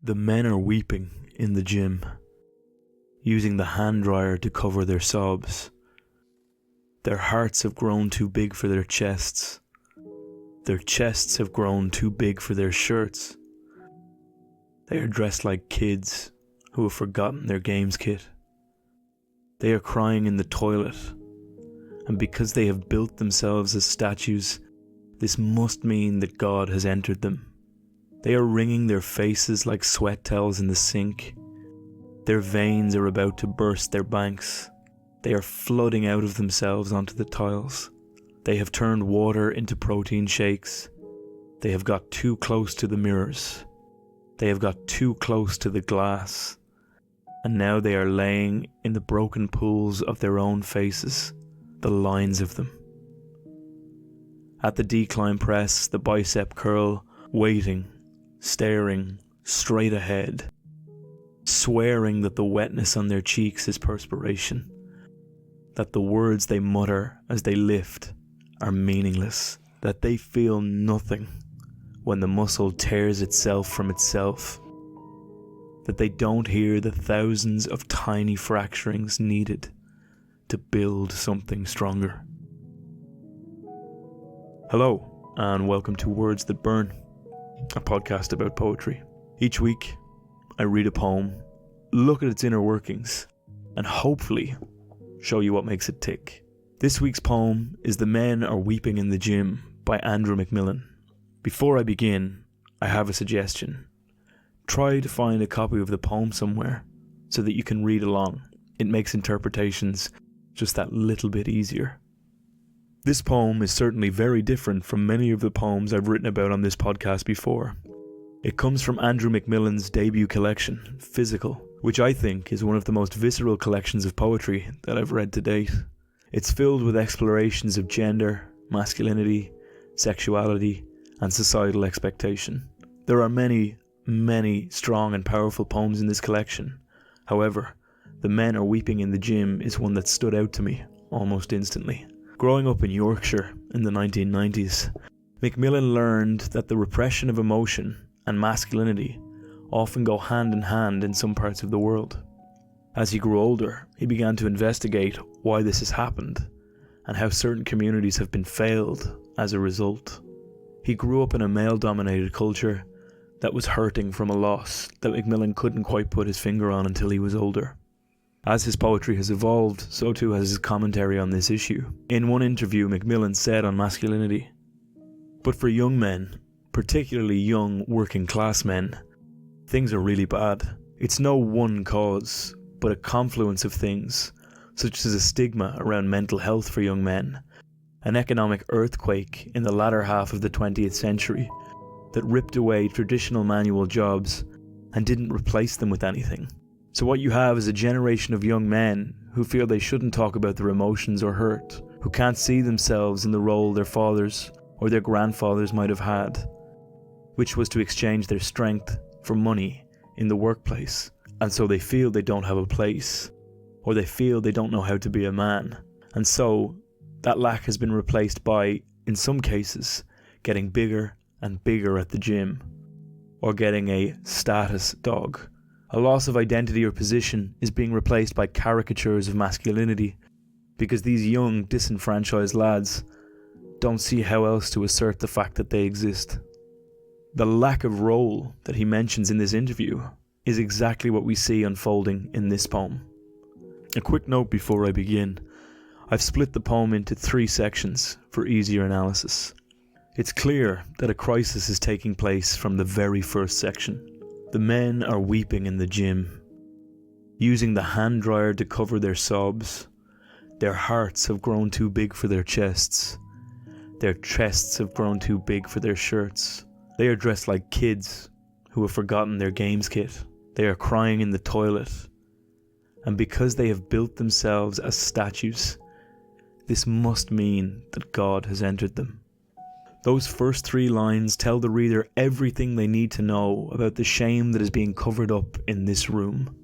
The men are weeping in the gym, using the hand dryer to cover their sobs. Their hearts have grown too big for their chests. Their chests have grown too big for their shirts. They are dressed like kids who have forgotten their games kit. They are crying in the toilet, and because they have built themselves as statues, this must mean that God has entered them. They are wringing their faces like sweat towels in the sink. Their veins are about to burst their banks. They are flooding out of themselves onto the tiles. They have turned water into protein shakes. They have got too close to the mirrors. They have got too close to the glass. And now they are laying in the broken pools of their own faces, the lines of them. At the decline press, the bicep curl, waiting, staring straight ahead, swearing that the wetness on their cheeks is perspiration, that the words they mutter as they lift are meaningless, that they feel nothing when the muscle tears itself from itself, that they don't hear the thousands of tiny fracturings needed to build something stronger. Hello, and welcome to Words That Burn, a podcast about poetry. Each week, I read a poem, look at its inner workings, and hopefully show you what makes it tick. This week's poem is The Men Are Weeping in the Gym by Andrew McMillan. Before I begin, I have a suggestion. Try to find a copy of the poem somewhere so that you can read along. It makes interpretations just that little bit easier. This poem is certainly very different from many of the poems I've written about on this podcast before. It comes from Andrew McMillan's debut collection, Physical, which I think is one of the most visceral collections of poetry that I've read to date. It's filled with explorations of gender, masculinity, sexuality, and societal expectation. There are many strong and powerful poems in this collection. However, The Men Are Weeping in the Gym is one that stood out to me almost instantly. Growing up in Yorkshire in the 1990s, McMillan learned that the repression of emotion and masculinity often go hand in hand in some parts of the world. As he grew older, he began to investigate why this has happened and how certain communities have been failed as a result. He grew up in a male-dominated culture that was hurting from a loss that McMillan couldn't quite put his finger on until he was older. As his poetry has evolved, so too has his commentary on this issue. In one interview, McMillan said on masculinity, "But for young men, particularly young working class men, things are really bad. It's no one cause, but a confluence of things, such as a stigma around mental health for young men, an economic earthquake in the latter half of the 20th century that ripped away traditional manual jobs and didn't replace them with anything. So what you have is a generation of young men who feel they shouldn't talk about their emotions or hurt, who can't see themselves in the role their fathers or their grandfathers might have had, which was to exchange their strength for money in the workplace, and so they feel they don't have a place, or they feel they don't know how to be a man, and so that lack has been replaced by, in some cases, getting bigger and bigger at the gym, or getting a status dog. A loss of identity or position is being replaced by caricatures of masculinity, because these young, disenfranchised lads don't see how else to assert the fact that they exist." The lack of role that he mentions in this interview is exactly what we see unfolding in this poem. A quick note before I begin. I've split the poem into 3 sections for easier analysis. It's clear that a crisis is taking place from the very first section. The men are weeping in the gym, using the hand dryer to cover their sobs. Their hearts have grown too big for their chests. Their chests have grown too big for their shirts. They are dressed like kids who have forgotten their games kit. They are crying in the toilet. And because they have built themselves as statues, this must mean that God has entered them. Those first 3 lines tell the reader everything they need to know about the shame that is being covered up in this room.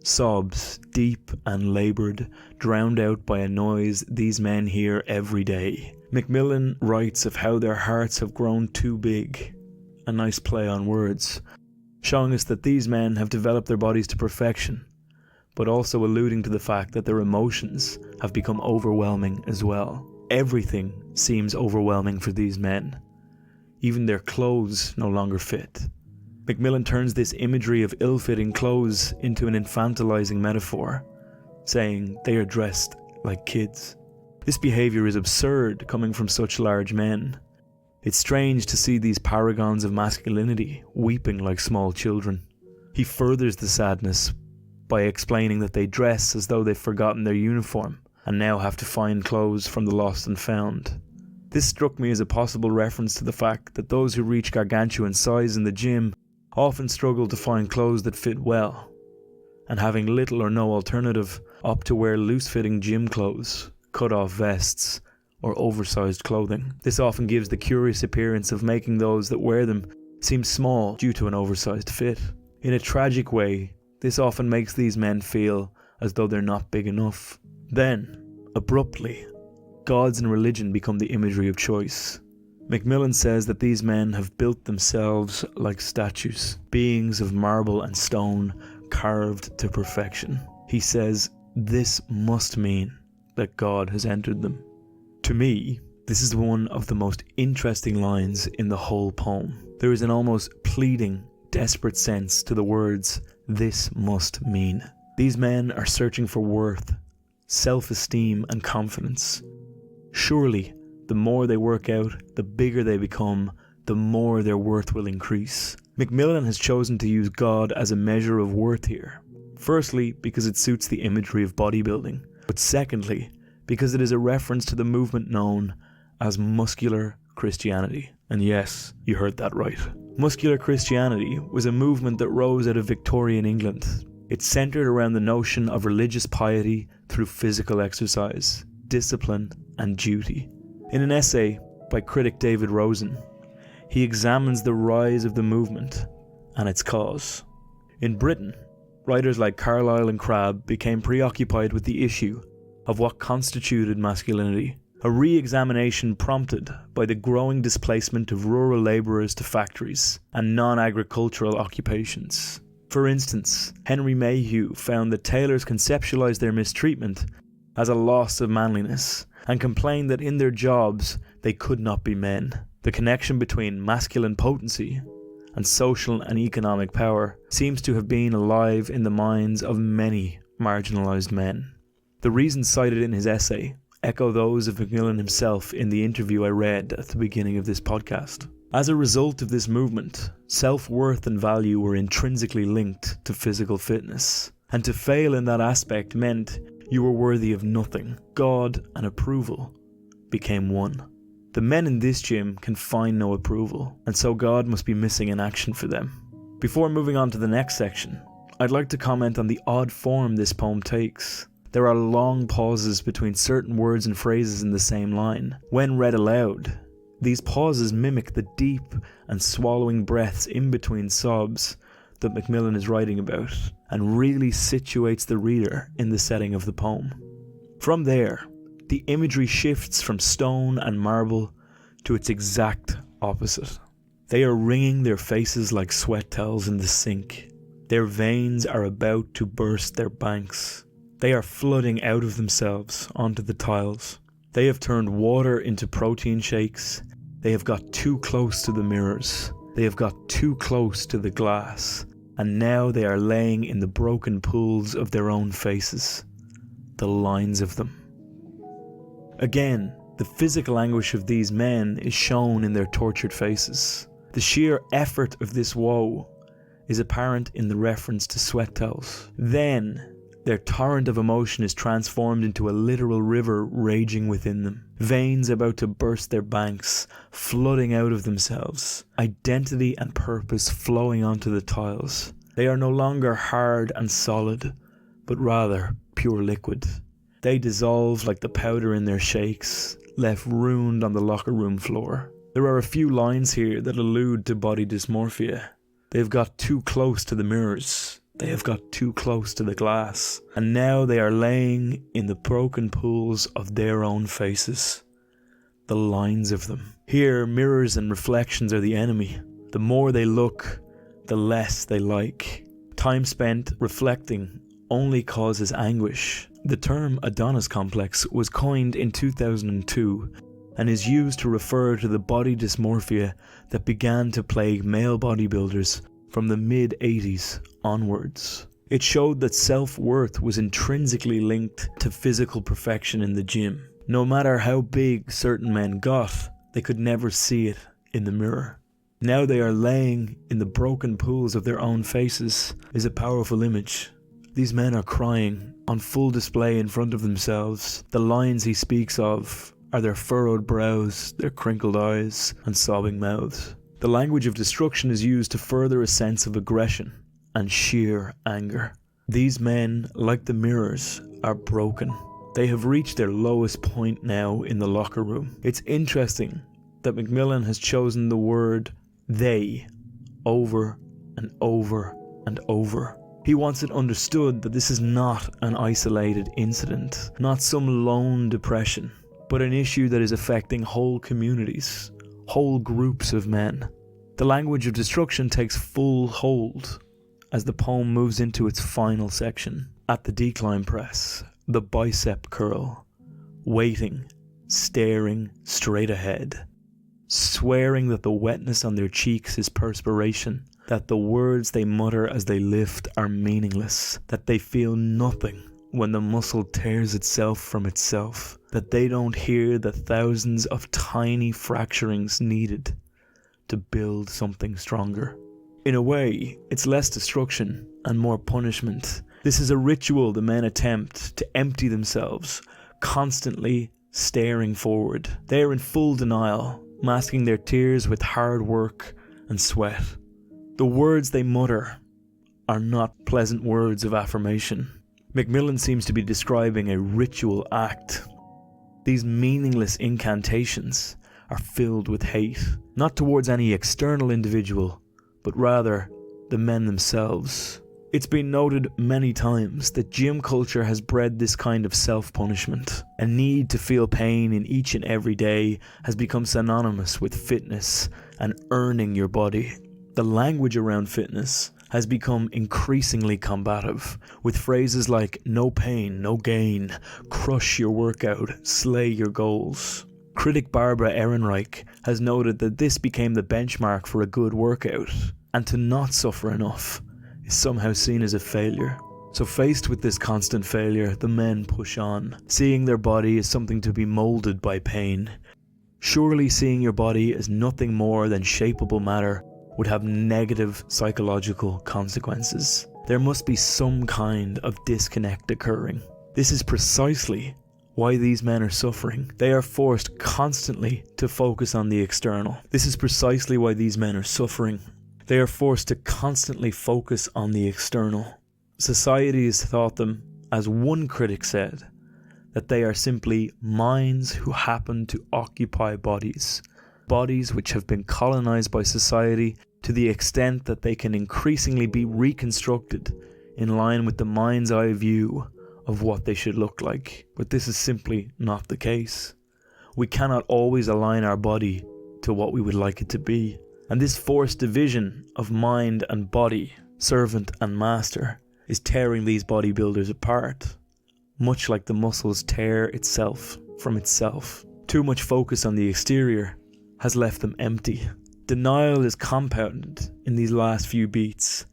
Sobs, deep and laboured, drowned out by a noise these men hear every day. McMillan writes of how their hearts have grown too big, a nice play on words, showing us that these men have developed their bodies to perfection, but also alluding to the fact that their emotions have become overwhelming as well. Everything seems overwhelming for these men. Even their clothes no longer fit. McMillan turns this imagery of ill-fitting clothes into an infantilizing metaphor, saying they are dressed like kids. This behaviour is absurd coming from such large men. It's strange to see these paragons of masculinity weeping like small children. He furthers the sadness by explaining that they dress as though they've forgotten their uniform and now have to find clothes from the lost and found. This struck me as a possible reference to the fact that those who reach gargantuan size in the gym often struggle to find clothes that fit well, and having little or no alternative, opt to wear loose-fitting gym clothes, cut-off vests, or oversized clothing. This often gives the curious appearance of making those that wear them seem small due to an oversized fit. In a tragic way, this often makes these men feel as though they're not big enough. Then, abruptly, gods and religion become the imagery of choice. McMillan says that these men have built themselves like statues, beings of marble and stone carved to perfection. He says this must mean that God has entered them. To me, this is one of the most interesting lines in the whole poem. There is an almost pleading, desperate sense to the words, "this must mean." These men are searching for worth, self-esteem and confidence. Surely, the more they work out, the bigger they become, the more their worth will increase. McMillan has chosen to use God as a measure of worth here. Firstly, because it suits the imagery of bodybuilding, but secondly, because it is a reference to the movement known as muscular Christianity. And yes, you heard that right. Muscular Christianity was a movement that rose out of Victorian England. It centered around the notion of religious piety through physical exercise, discipline, and duty. In an essay by critic David Rosen, he examines the rise of the movement and its cause. In Britain, writers like Carlyle and Crabbe became preoccupied with the issue of what constituted masculinity, a re-examination prompted by the growing displacement of rural labourers to factories and non-agricultural occupations. For instance, Henry Mayhew found that tailors conceptualised their mistreatment as a loss of manliness and complained that in their jobs they could not be men. The connection between masculine potency and social and economic power seems to have been alive in the minds of many marginalised men. The reasons cited in his essay echo those of McMillan himself in the interview I read at the beginning of this podcast. As a result of this movement, self-worth and value were intrinsically linked to physical fitness, and to fail in that aspect meant you were worthy of nothing. God and approval became one. The men in this gym can find no approval, and so God must be missing in action for them. Before moving on to the next section, I'd like to comment on the odd form this poem takes. There are long pauses between certain words and phrases in the same line. When read aloud, these pauses mimic the deep and swallowing breaths in between sobs that McMillan is writing about, and really situates the reader in the setting of the poem. From there, the imagery shifts from stone and marble to its exact opposite. They are wringing their faces like sweat towels in the sink. Their veins are about to burst their banks. They are flooding out of themselves onto the tiles. They have turned water into protein shakes. They have got too close to the mirrors. They have got too close to the glass. And now they are laying in the broken pools of their own faces. The lines of them. Again, the physical anguish of these men is shown in their tortured faces. The sheer effort of this woe is apparent in the reference to sweat towels. Then, their torrent of emotion is transformed into a literal river raging within them. Veins about to burst their banks, flooding out of themselves. Identity and purpose flowing onto the tiles. They are no longer hard and solid, but rather pure liquid. They dissolve like the powder in their shakes, left ruined on the locker room floor. There are a few lines here that allude to body dysmorphia. They've got too close to the mirrors. They have got too close to the glass, and now they are laying in the broken pools of their own faces. The lines of them. Here, mirrors and reflections are the enemy. The more they look, the less they like. Time spent reflecting only causes anguish. The term Adonis complex was coined in 2002 and is used to refer to the body dysmorphia that began to plague male bodybuilders from the mid-80s onwards. It showed that self-worth was intrinsically linked to physical perfection in the gym. No matter how big certain men got, they could never see it in the mirror. Now they are laying in the broken pools of their own faces is a powerful image. These men are crying on full display in front of themselves. The lines he speaks of are their furrowed brows, their crinkled eyes, and sobbing mouths. The language of destruction is used to further a sense of aggression and sheer anger. These men, like the mirrors, are broken. They have reached their lowest point now in the locker room. It's interesting that McMillan has chosen the word they over and over and over. He wants it understood that this is not an isolated incident, not some lone depression, but an issue that is affecting whole communities, whole groups of men. The language of destruction takes full hold as the poem moves into its final section. At the decline press, the bicep curl, waiting, staring straight ahead, swearing that the wetness on their cheeks is perspiration, that the words they mutter as they lift are meaningless, that they feel nothing when the muscle tears itself from itself, that they don't hear the thousands of tiny fracturings needed to build something stronger. In a way, it's less destruction and more punishment. This is a ritual the men attempt to empty themselves, constantly staring forward. They are in full denial, masking their tears with hard work and sweat. The words they mutter are not pleasant words of affirmation. McMillan seems to be describing a ritual act. These meaningless incantations are filled with hate, not towards any external individual, but rather the men themselves. It's been noted many times that gym culture has bred this kind of self-punishment. A need to feel pain in each and every day has become synonymous with fitness and earning your body. The language around fitness has become increasingly combative, with phrases like no pain, no gain, crush your workout, slay your goals. Critic Barbara Ehrenreich has noted that this became the benchmark for a good workout, and to not suffer enough is somehow seen as a failure. So faced with this constant failure, the men push on, seeing their body as something to be moulded by pain. Surely seeing your body as nothing more than shapeable matter would have negative psychological consequences. There must be some kind of disconnect occurring. This is precisely why these men are suffering. They are forced constantly to focus on the external. This is precisely why these men are suffering. They are forced to constantly focus on the external. Society has taught them, as one critic said, that they are simply minds who happen to occupy bodies. Bodies which have been colonized by society to the extent that they can increasingly be reconstructed in line with the mind's eye view of what they should look like. But this is simply not the case. We cannot always align our body to what we would like it to be. And this forced division of mind and body, servant and master, is tearing these bodybuilders apart, much like the muscles tear itself from itself. Too much focus on the exterior has left them empty. Denial is compounded in these last few beats.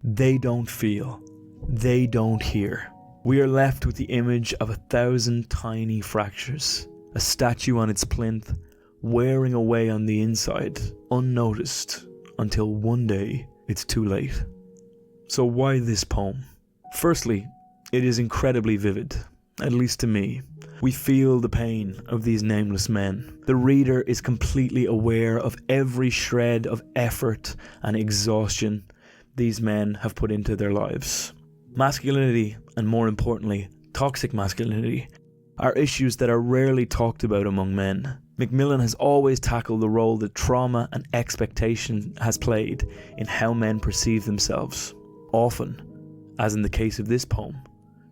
They don't feel. They don't hear. We are left with the image of 1,000 tiny fractures, a statue on its plinth, wearing away on the inside, unnoticed, until one day it's too late. So why this poem? Firstly, it is incredibly vivid, at least to me. We feel the pain of these nameless men. The reader is completely aware of every shred of effort and exhaustion these men have put into their lives. Masculinity, and more importantly, toxic masculinity, are issues that are rarely talked about among men. McMillan has always tackled the role that trauma and expectation has played in how men perceive themselves, often, as in the case of this poem,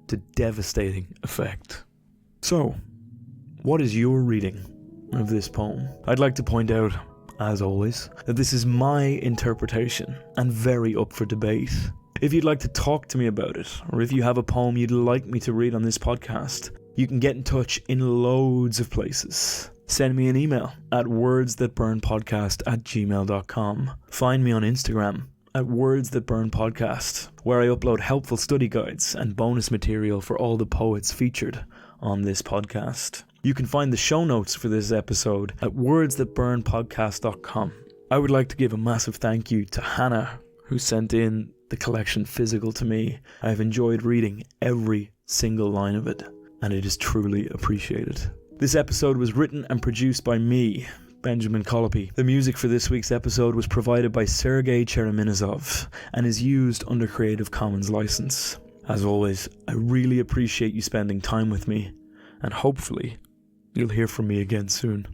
to devastating effect. So, what is your reading of this poem? I'd like to point out as always, that this is my interpretation and very up for debate. If you'd like to talk to me about it, or if you have a poem you'd like me to read on this podcast, you can get in touch in loads of places. Send me an email at wordsthatburnpodcast@gmail.com. Find me on Instagram at wordsthatburnpodcast, where I upload helpful study guides and bonus material for all the poets featured on this podcast. You can find the show notes for this episode at wordsthatburnpodcast.com. I would like to give a massive thank you to Hannah, who sent in the collection physical to me. I have enjoyed reading every single line of it, and it is truly appreciated. This episode was written and produced by me, Benjamin Colopy. The music for this week's episode was provided by Sergei Chereminizov and is used under Creative Commons license. As always, I really appreciate you spending time with me, and hopefully you'll hear from me again soon.